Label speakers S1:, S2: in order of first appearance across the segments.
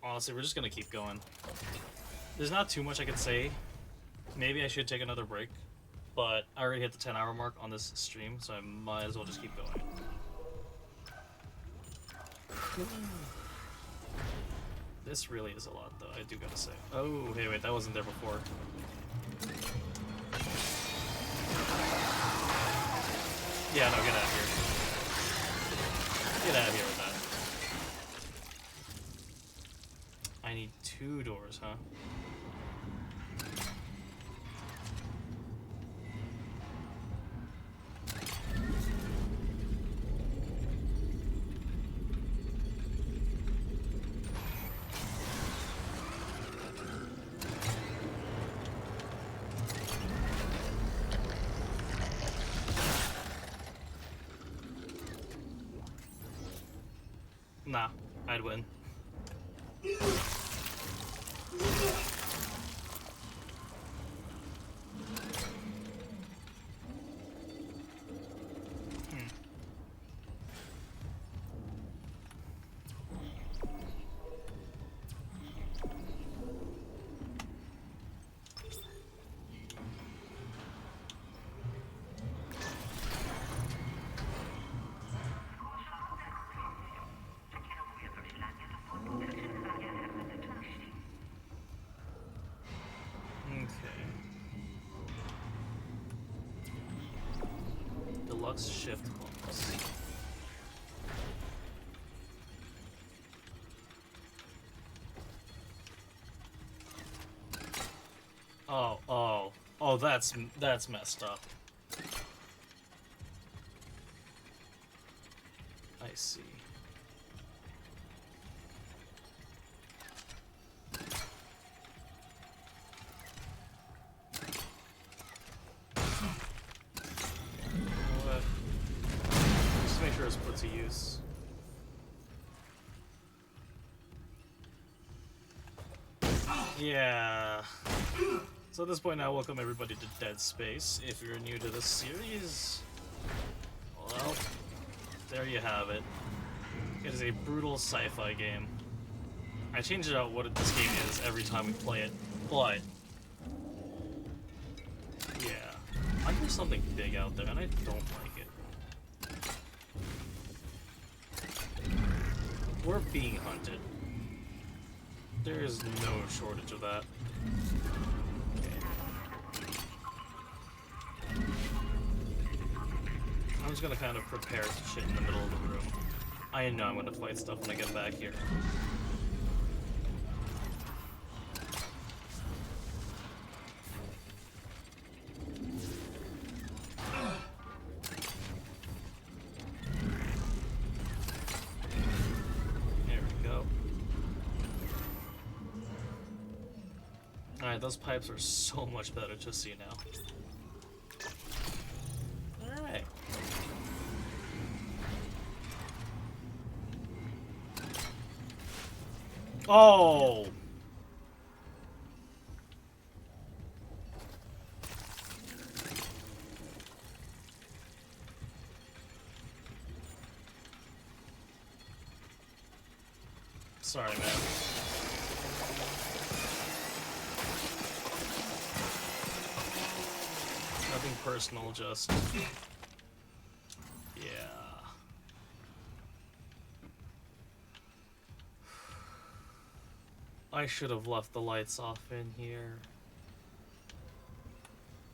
S1: Honestly, we're just gonna keep going. There's not too much I could say. Maybe I should take another break, but I already hit the 10-hour mark on this stream, so I might as well just keep going. This really is a lot, though, I do gotta say. Oh, hey, wait, that wasn't there before. Yeah, no, get out of here. Get out of here with that. I need 2 doors, huh? Nah, I'd win. Deluxe shift clause. Oh, that's messed up. I see. Make sure it's put to use. Yeah. So at this point now, welcome everybody to Dead Space. If you're new to this series, well, there you have it. It is a brutal sci-fi game. I change it out what this game is every time we play it, but yeah, I hear something big out there and I don't like it. We're being hunted. There is no shortage of that. Okay. I'm just gonna kind of prepare some shit in the middle of the room. I know I'm gonna fight stuff when I get back here. Alright, those pipes are so much better, just so you know. Alright. Oh! Sorry, man. Nothing personal, just... yeah. I should have left the lights off in here.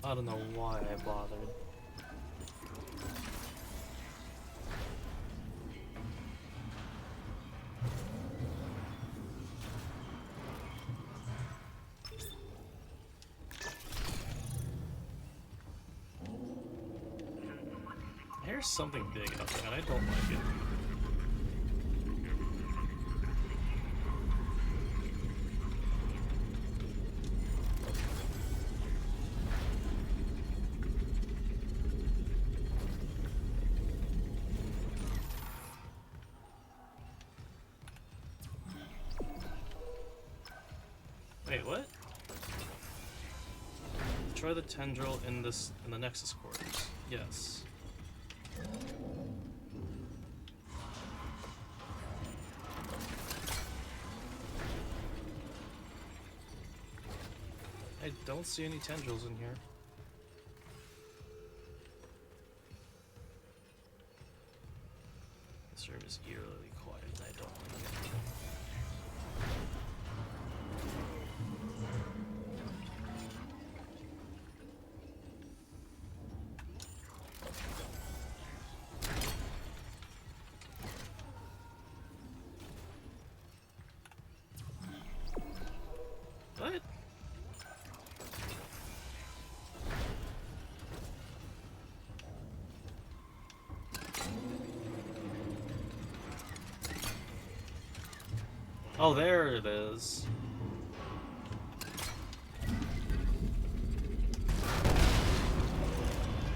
S1: I don't know why I bothered. There's something big out there, and I don't like it. Wait, what? Try the tendril in the Nexus quarters. Yes. I don't see any tendrils in here. This room is eerily quiet, and I don't like it. What? Oh, there it is.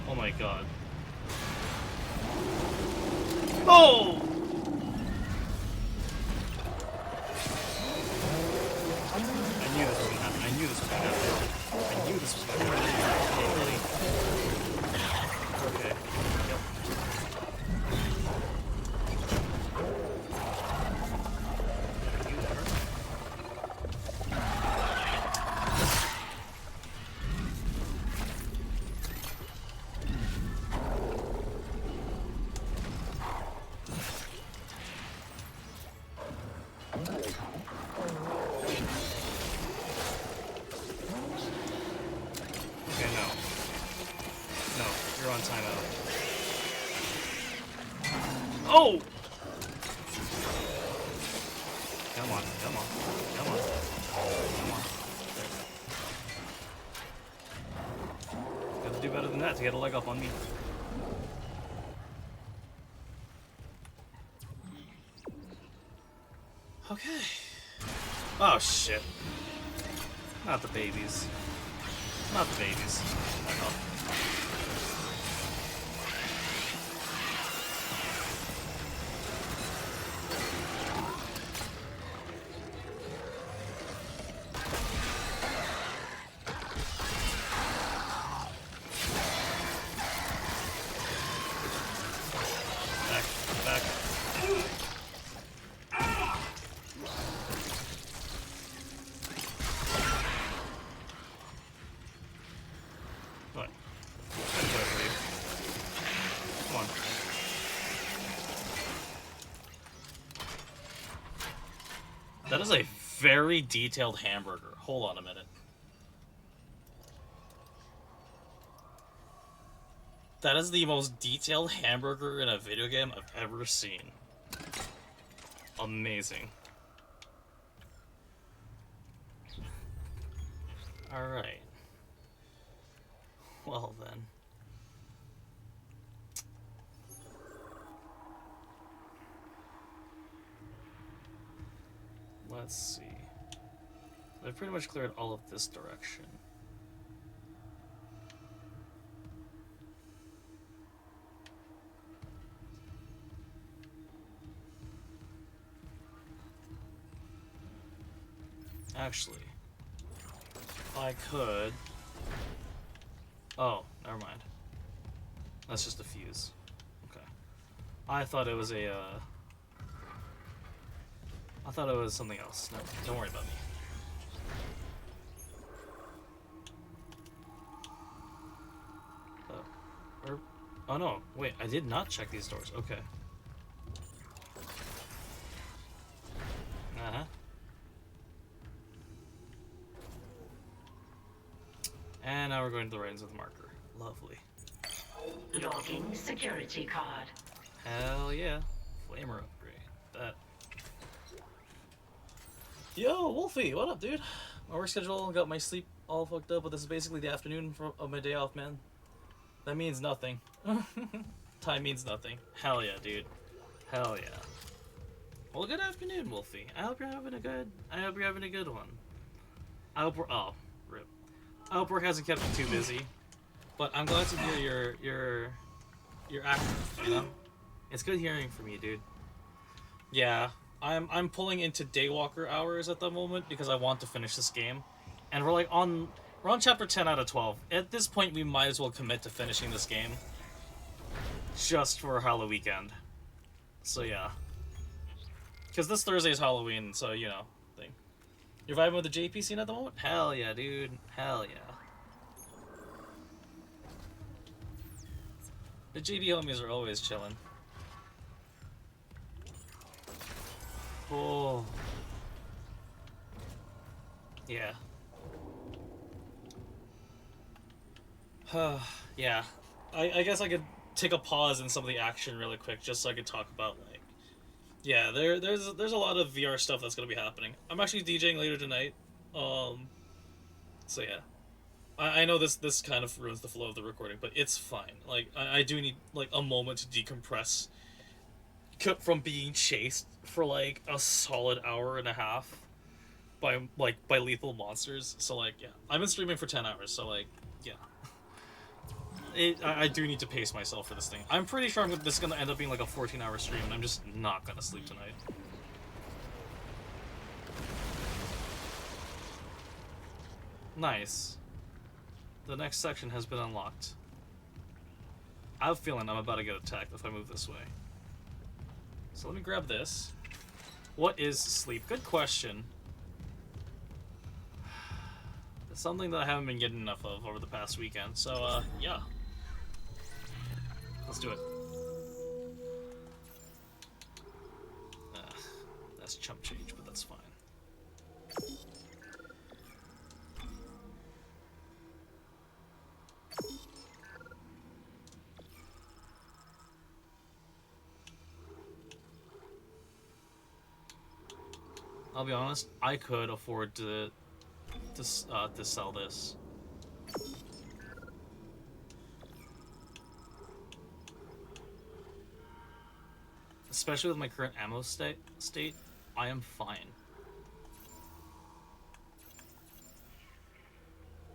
S1: Oh my god. Oh! I knew this was gonna happen. I knew this was gonna happen. I knew this was gonna happen. Okay. Yep. You there? Okay, no. No, you're on timeout. Oh! Come on, come on, come on. Come on. There. Gotta do better than that to get a leg up on me. Okay. Oh shit. Not the babies. Not the babies. Back off. Back, back. What? That's what I believe. Come on. That is a very detailed hamburger. Hold on a minute. That is the most detailed hamburger in a video game I've ever seen. Amazing. Alright. Well then. Let's see. I've pretty much cleared all of this direction. Actually, I could... Oh, never mind. That's just a fuse. Okay. I thought it was a, I thought it was something else. No, don't worry about me. Oh no, wait, I did not check these doors. Okay. Uh-huh. And now we're going to the right with the marker. Lovely.
S2: Logging security card.
S1: Hell yeah. Flamer upgrade. That. Yo, Wolfie, what up, dude? My work schedule got my sleep all fucked up, but this is basically the afternoon of my day off, man. That means nothing. Time means nothing. Hell yeah, dude. Hell yeah. Well, good afternoon, Wolfie. I hope you're having a good one. I hope we're rip. I hope work hasn't kept you too busy. But I'm glad to hear you're active, you know? It's good hearing from you, dude. Yeah, I'm pulling into Daywalker hours at the moment because I want to finish this game. And we're on chapter 10 out of 12. At this point, we might as well commit to finishing this game. Just for Halloween weekend. So yeah. Because this Thursday is Halloween, so, you know, thing. You're vibing with the JP scene at the moment? Hell yeah, dude. Hell yeah. The JD homies are always chilling. Oh. Yeah. Yeah. I guess I could take a pause in some of the action really quick just so I could talk about, like... Yeah, there's a lot of VR stuff that's gonna be happening. I'm actually DJing later tonight. So yeah. I know this kind of ruins the flow of the recording, but it's fine. Like, I do need, like, a moment to decompress from being chased for, like, a solid hour and a half by lethal monsters. So, like, yeah. I've been streaming for 10 hours, so, like, yeah. I do need to pace myself for this thing. I'm pretty sure this is going to end up being, like, a 14-hour stream, and I'm just not going to sleep tonight. Nice. The next section has been unlocked. I have a feeling I'm about to get attacked if I move this way. So let me grab this. What is sleep? Good question. It's something that I haven't been getting enough of over the past weekend. So, yeah. Let's do it. That's chump change, but that's fine. I'll be honest, I could afford to sell this. Especially with my current ammo state, I am fine.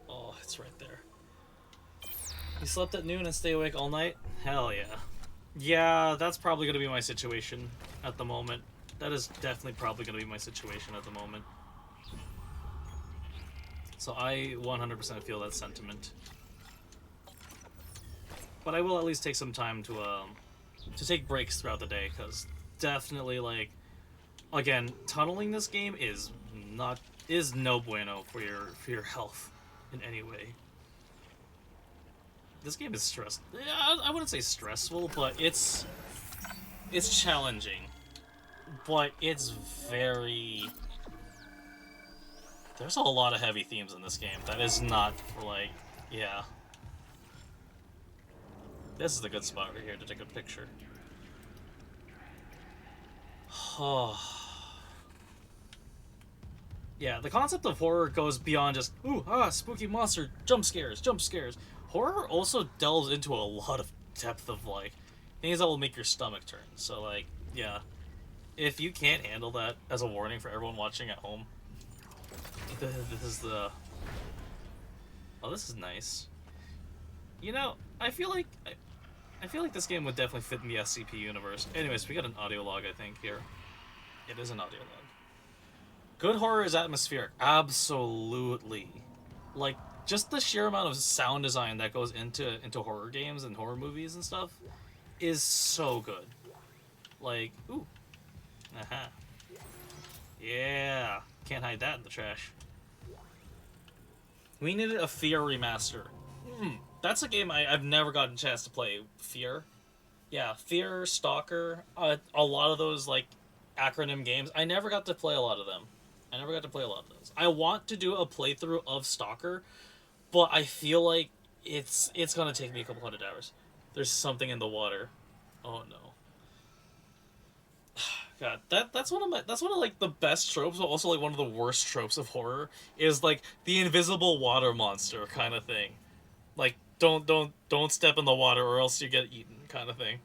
S1: Oh, it's right there. You slept at noon and stay awake all night? Hell yeah. Yeah, that's probably gonna be my situation at the moment. That is definitely probably gonna be my situation at the moment. So I 100% feel that sentiment. But I will at least take some time to take breaks throughout the day, because definitely, like, again, tunneling this game is no bueno for your health in any way. This game is I wouldn't say stressful, but it's challenging. But it's very... There's a lot of heavy themes in this game. That is not for, like... Yeah. This is a good spot right here to take a picture. Yeah, the concept of horror goes beyond just, ooh, spooky monster, jump scares. Horror also delves into a lot of depth of, like, things that will make your stomach turn. So, like, yeah. If you can't handle that as a warning for everyone watching at home, this is the... Oh, this is nice. You know, I feel like this game would definitely fit in the SCP universe. Anyways, we got an audio log, I think, here. It is an audio log. Good horror is atmospheric. Absolutely. Like, just the sheer amount of sound design that goes into horror games and horror movies and stuff is so good. Like, ooh. Aha. Yeah. Can't hide that in the trash. We needed a Fear remaster. That's a game I've never gotten a chance to play. Fear. Yeah, Fear, Stalker, a lot of those, like, acronym games. I never got to play a lot of them. I want to do a playthrough of Stalker, but I feel like it's gonna take me a couple hundred hours. There's something in the water. Oh no. God, that's one of like the best tropes, but also like one of the worst tropes of horror is like the invisible water monster kind of thing. Like don't step in the water or else you get eaten kind of thing.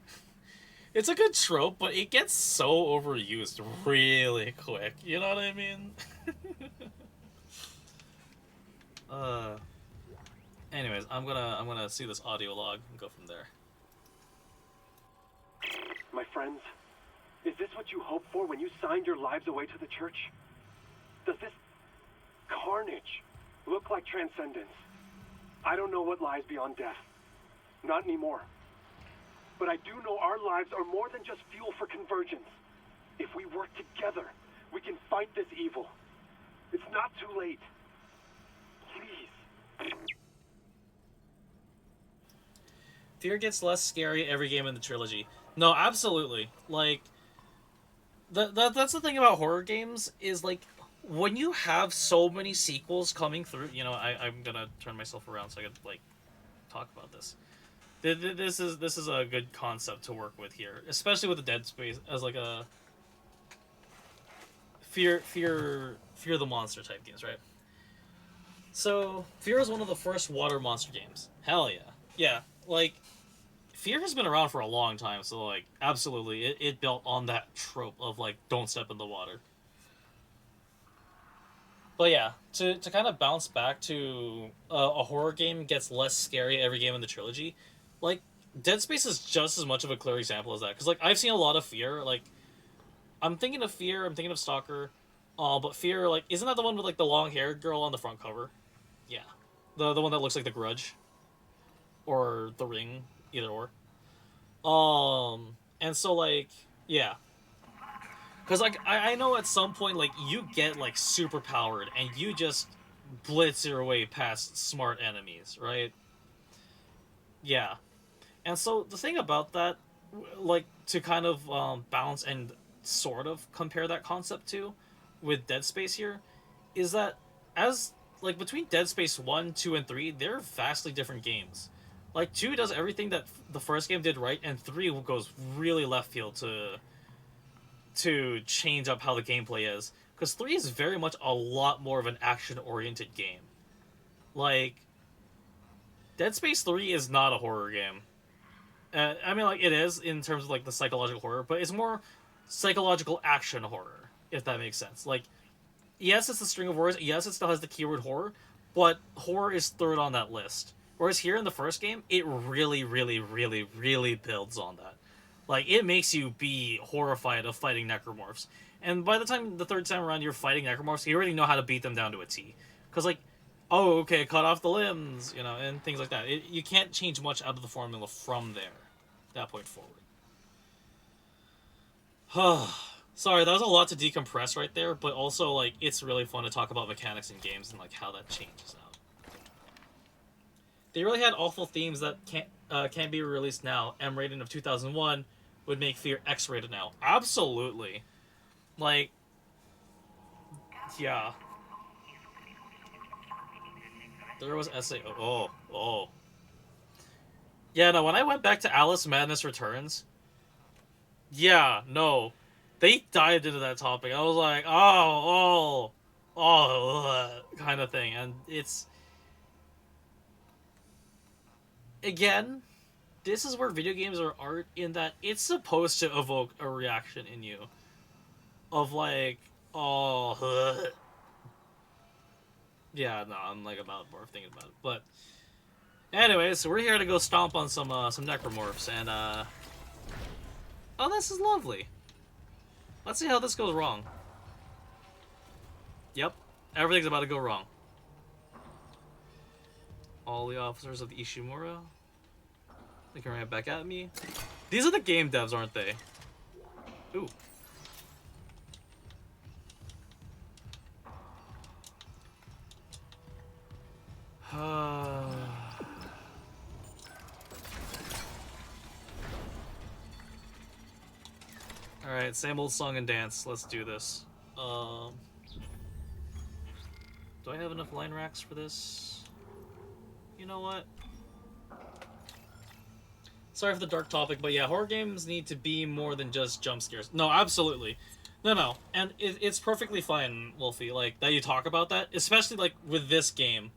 S1: It's a good trope, but it gets so overused really quick. You know what I mean? Anyways, I'm gonna see this audio log and go from there.
S3: My friends, is this what you hoped for when you signed your lives away to the church? Does this carnage look like transcendence? I don't know what lies beyond death. Not anymore. But I do know our lives are more than just fuel for convergence. If we work together, we can fight this evil. It's not too late. Please.
S1: Fear gets less scary every game in the trilogy. No, absolutely. Like, that's the thing about horror games, is, like, when you have so many sequels coming through, you know, I'm gonna turn myself around so I can, like, talk about this. This is a good concept to work with here, especially with the Dead Space as, like, a fear the monster type games, right? So, Fear is one of the first water monster games. Hell yeah. Yeah, like, Fear has been around for a long time, so, like, absolutely, it built on that trope of, like, don't step in the water. But yeah, to kind of bounce back to a horror game gets less scary every game in the trilogy, like, Dead Space is just as much of a clear example as that. Because, like, I've seen a lot of Fear, like, I'm thinking of Fear, I'm thinking of Stalker, but Fear, like, isn't that the one with, like, the long-haired girl on the front cover? Yeah. The one that looks like The Grudge. Or The Ring, either or. And so, like, yeah. Because, like, I know at some point, like, you get, like, super powered, and you just blitz your way past smart enemies, right? Yeah. And so, the thing about that, like, to kind of balance and sort of compare that concept to, with Dead Space here, is that as, like, between Dead Space 1, 2, and 3, they're vastly different games. Like, 2 does everything that the first game did right, and 3 goes really left field to change up how the gameplay is. Because 3 is very much a lot more of an action-oriented game. Like, Dead Space 3 is not a horror game. I mean, like, it is in terms of, like, the psychological horror, but it's more psychological action horror, if that makes sense. Like, yes, it's a string of words, yes, it still has the keyword horror, but horror is third on that list. Whereas here in the first game, it really, really, really, really builds on that. Like, it makes you be horrified of fighting necromorphs. And by the time the third time around you're fighting necromorphs, you already know how to beat them down to a T. Because, like, oh, okay, cut off the limbs, you know, and things like that. You can't change much out of the formula from there, that point forward. Sorry, that was a lot to decompress right there, but also, like, it's really fun to talk about mechanics in games and, like, how that changes out. They really had awful themes that can't be released now. M rating of 2001 would make Fear X rated now. Absolutely. Like, yeah. There was essay. Oh. Yeah, no, when I went back to Alice Madness Returns, yeah, no. They dived into that topic. I was like, kind of thing. And it's, again, this is where video games are art, in that it's supposed to evoke a reaction in you. Of, like, yeah, no, I'm, like, about more thinking about it. But, anyways, so we're here to go stomp on some necromorphs, and, oh, this is lovely. Let's see how this goes wrong. Yep, everything's about to go wrong. All the officers of the Ishimura. They can right back at me. These are the game devs, aren't they? Ooh. Alright, same old song and dance. Let's do this. Do I have enough line racks for this? You know what? Sorry for the dark topic, but yeah, horror games need to be more than just jump scares. No, absolutely. No. And it's perfectly fine, Wolfie, like, that you talk about that. Especially, like, with this game.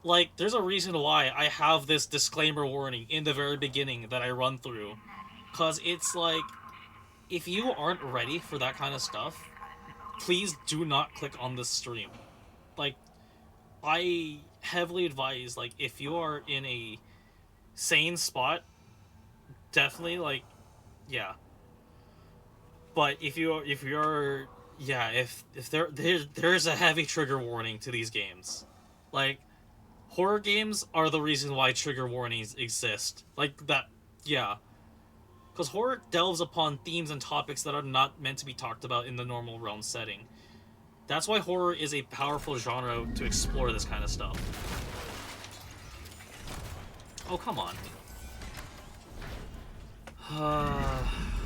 S1: Like, there's a reason why I have this disclaimer warning in the very beginning that I run through. Because it's like, if you aren't ready for that kind of stuff, please do not click on this stream. Like, I heavily advise, like, if you are in a sane spot, definitely, like, yeah. But if there's a heavy trigger warning to these games. Like, horror games are the reason why trigger warnings exist. Like, that, yeah. Because horror delves upon themes and topics that are not meant to be talked about in the normal realm setting. That's why horror is a powerful genre to explore this kind of stuff. Oh, come on.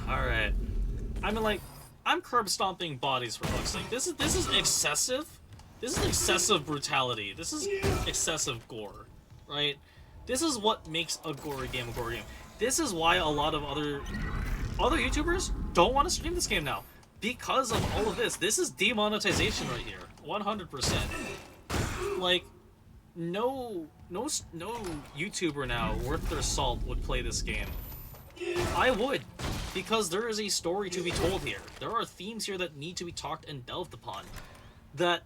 S1: Alright. I mean, like, I'm curb stomping bodies for fuck's sake. This is excessive. This is excessive brutality. This is excessive gore, right? This is what makes a gory game a gory game. This is why a lot of other YouTubers don't want to stream this game now. Because of all of this. This is demonetization right here. 100%. Like, no YouTuber now worth their salt would play this game. I would, because there is a story to be told here. There are themes here that need to be talked and delved upon. That,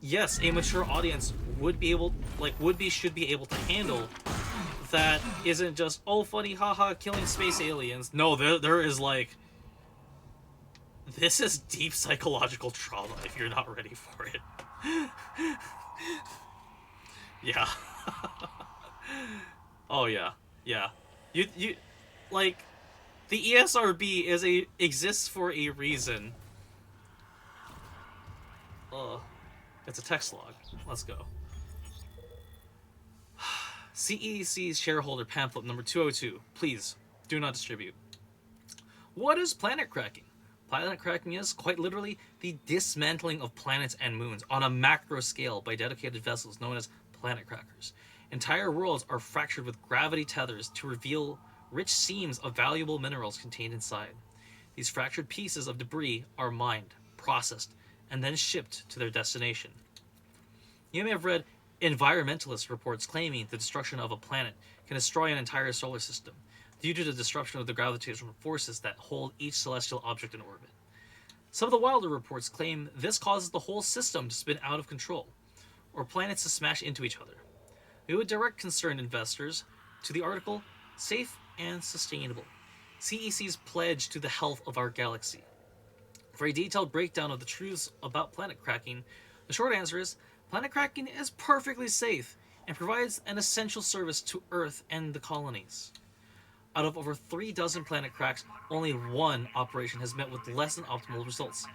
S1: yes, a mature audience should be able to handle. That isn't just, oh, funny, haha, killing space aliens. No, there is like, this is deep psychological trauma if you're not ready for it. Yeah. Oh yeah, yeah. You like, the ESRB exists for a reason. It's a text log. Let's go. CEC's shareholder pamphlet number 202. Please do not distribute. What is planet cracking? Planet cracking is, quite literally, the dismantling of planets and moons on a macro scale by dedicated vessels known as planet crackers. Entire worlds are fractured with gravity tethers to reveal rich seams of valuable minerals contained inside. These fractured pieces of debris are mined, processed, and then shipped to their destination. You may have read environmentalist reports claiming the destruction of a planet can destroy an entire solar system due to the disruption of the gravitational forces that hold each celestial object in orbit. Some of the wilder reports claim this causes the whole system to spin out of control, or planets to smash into each other. We would direct concerned investors to the article Safe and Sustainable, CEC's pledge to the health of our galaxy. For a detailed breakdown of the truths about planet cracking, the short answer is planet cracking is perfectly safe and provides an essential service to Earth and the colonies. Out of over 36 planet cracks, only one operation has met with less than optimal results.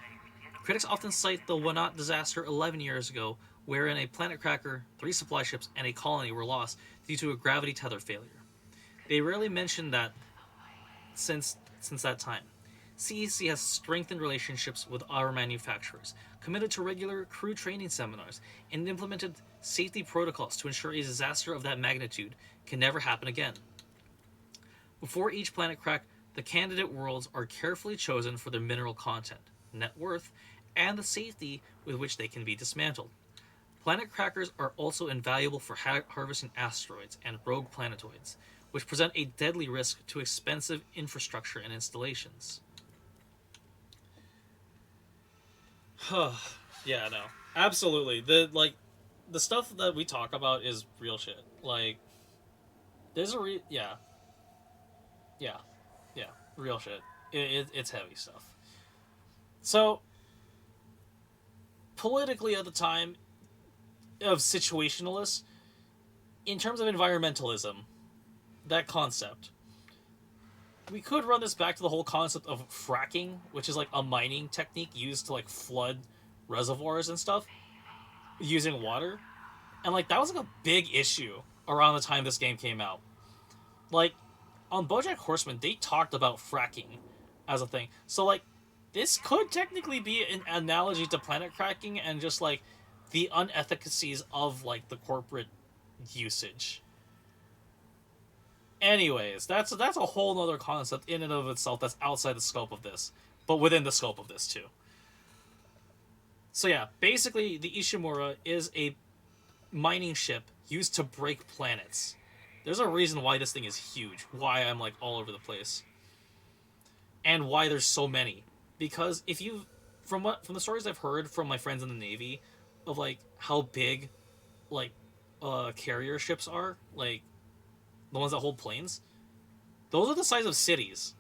S1: Critics often cite the Wanat disaster 11 years ago, wherein a planet cracker, 3 supply ships, and a colony were lost due to a gravity tether failure. They rarely mention that since that time. CEC has strengthened relationships with our manufacturers, committed to regular crew training seminars, and implemented safety protocols to ensure a disaster of that magnitude can never happen again. Before each planet crack, the candidate worlds are carefully chosen for their mineral content, net worth, and the safety with which they can be dismantled. Planet crackers are also invaluable for harvesting asteroids and rogue planetoids, which present a deadly risk to expensive infrastructure and installations. Yeah, no. Absolutely. The stuff that we talk about is real shit. Like, there's a yeah. Yeah. Yeah. Real shit. It's heavy stuff. So, politically at the time of situationalists, in terms of environmentalism, that concept, we could run this back to the whole concept of fracking, which is like a mining technique used to like flood reservoirs and stuff using water. And like that was like a big issue around the time this game came out. Like on BoJack Horseman, they talked about fracking as a thing. So like this could technically be an analogy to planet cracking and just like the unefficacies of like the corporate usage. Anyways, that's a whole other concept in and of itself that's outside the scope of this, but within the scope of this too. So yeah, basically the Ishimura is a mining ship used to break planets. There's a reason why this thing is huge, why I'm like all over the place, and why there's so many. Because if you, from the stories I've heard from my friends in the Navy, of like how big, like, carrier ships are, like the ones that hold planes, those are the size of cities.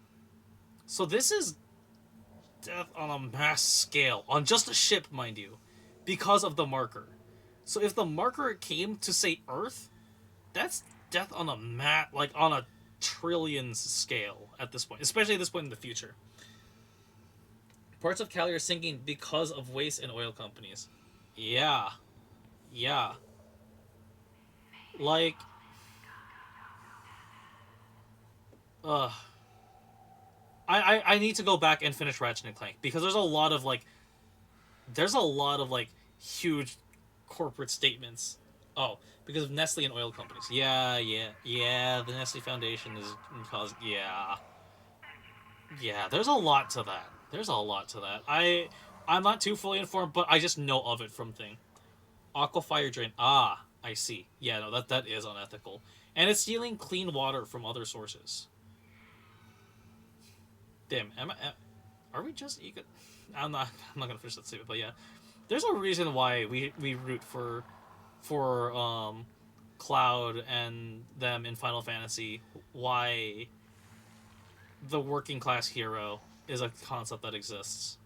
S1: So this is death on a mass scale, on just a ship, mind you, because of the marker. So if the marker came to say Earth, that's death on a on a trillions scale at this point, especially at this point in the future. Ports of Cali are sinking because of waste in oil companies. Yeah. Yeah. Like... Ugh. I need to go back and finish Ratchet and Clank, because there's a lot of, like... huge corporate statements. Oh, because of Nestle and oil companies. Yeah, the Nestle Foundation is causing... Yeah, there's a lot to that. I'm not too fully informed, but I just know of it from thing. Aquafire drain. Ah, I see. Yeah, no, that is unethical. And it's stealing clean water from other sources. Damn, are we just eco... I'm not gonna finish that statement, but yeah. There's a reason why we root for Cloud and them in Final Fantasy. Why the working class hero is a concept that exists.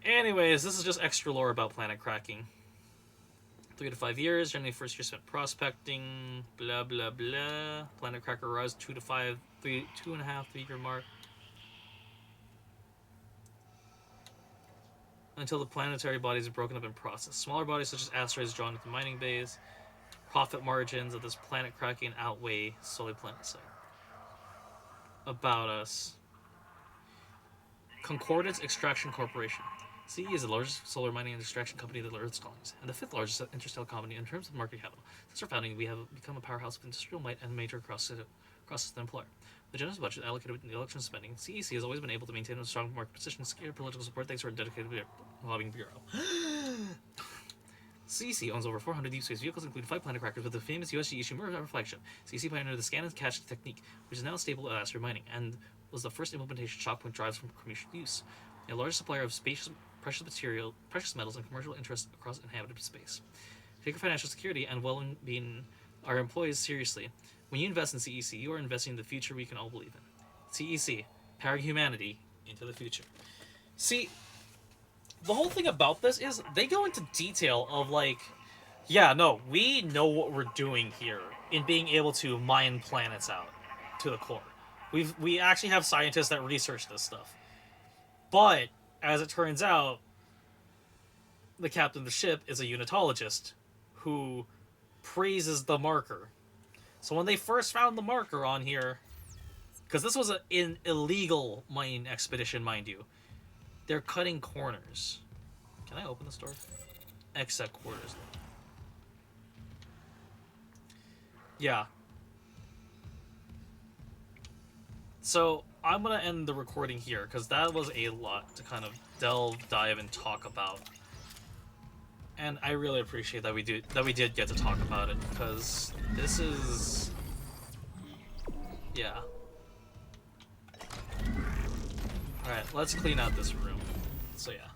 S1: Anyways, this is just extra lore about planet cracking. 3 to 5 years. Generally, first year spent prospecting. Blah blah blah. Planet cracker arrives 2 to 5, 3, 2.5, 3 year mark. Until the planetary bodies are broken up and processed. Smaller bodies such as asteroids drawn into mining bays. Profit margins of this planet cracking outweigh solely planet site. About us. Concordance Extraction Corporation. CE is the largest solar mining and extraction company in the Earth's colonies, and the 5th largest interstellar company in terms of market capital. Since our founding, we have become a powerhouse of industrial might and major cross-system employer. With a generous budget allocated in the election spending, CEC has always been able to maintain a strong market position and secure political support thanks to our dedicated lobbying bureau. CEC owns over 400 deep space vehicles, including 5 planet crackers with the famous USG issue Mirror flagship. CEC pioneered the scan and catch technique, which is now stable at asteroid mining, and was the first implementation of shock point drives from commercial use. A large supplier of precious metals, and commercial interests across inhabited space. Take your financial security and well-being our employees seriously. When you invest in CEC, you are investing in the future we can all believe in. CEC, powering humanity into the future. See, the whole thing about this is they go into detail of like, yeah, no, we know what we're doing here in being able to mine planets out to the core. We actually have scientists that research this stuff. But, as it turns out, the captain of the ship is a unitologist who praises the marker. So when they first found the marker on here, because this was an illegal mining expedition, mind you, they're cutting corners. Can I open this door? Exec quarters. Yeah. So I'm gonna end the recording here because that was a lot to kind of dive and talk about, and I really appreciate that we did get to talk about it, because this is, yeah. All right, let's clean out this room. So yeah.